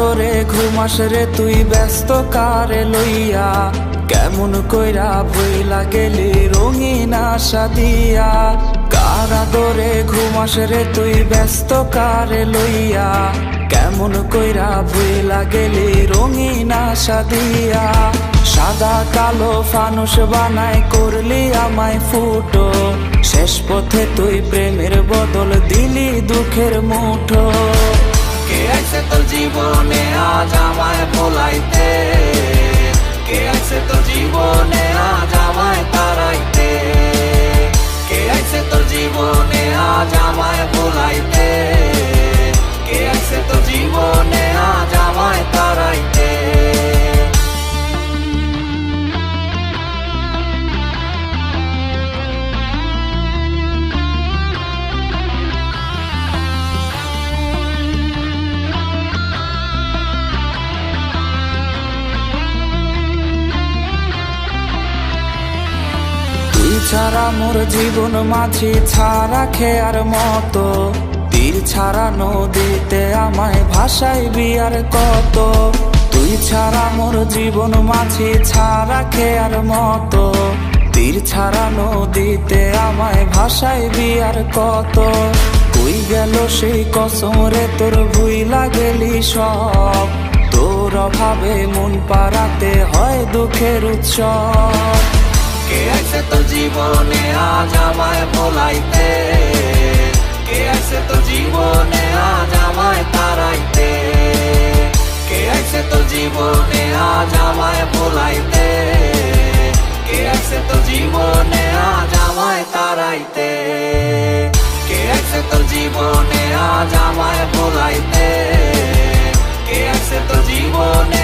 ধরে ঘুমাস রে তুই ব্যস্ত কারে লইয়া, কেমন কইরা ভইলা গেলি রঙিন আশা দিয়া। কারা ধরে ঘুমাস রে তুই ব্যস্ত কারে লইয়া, কেমন কইরা ভইলা গেলি রঙিন আশা দিয়া। সাদা কালো ফানুস বানাই করলি আমায় ফুটো, শেষ পথে তুই প্রেমের বদল দিলি দুঃখের মুঠো। কে আইছে তোর জীবনে আজ আমায় ভোলাইতে, কে আইছে তোর জীবনে আজ আমায় তাড়াইতে, কে আইছে তোর জীবনে আজ আমায় ভোলাইতে, কে আইছে তোর জীবনে আজ আমায় তাড়াইতে। ছাড়া মোর জীবন মাঝি ছাড়া খেয়ার মতো, তীর ছাড়া নদীতে আমায় ভাসাইবি আর কত। তুই ছাড়া মোর জীবন মাঝি ছাড়া খেয়ার মতো, তীর ছাড়া নদীতে আমায় ভাসাইবি আর কত। কই গেল সেই কসম রে তোর ভুইলা গেলি সব, তোর অভাবে মন পাড়াতে হয় দুঃখের উৎসব। কে আইছে তোর জীবনে আজ আমায় ভোলাইতে, কে আইছে তোর জীবনে আজ আমায় তাড়াইতে, কে আইছে তোর জীবনে আজ আমায় ভোলাইতে, কে আইছে তোর জীবনে আজ আমায় তাড়াইতে, কে আইছে তোর জীবনে আজ আমায় ভোলাইতে, কে আইছে তোর জীবনে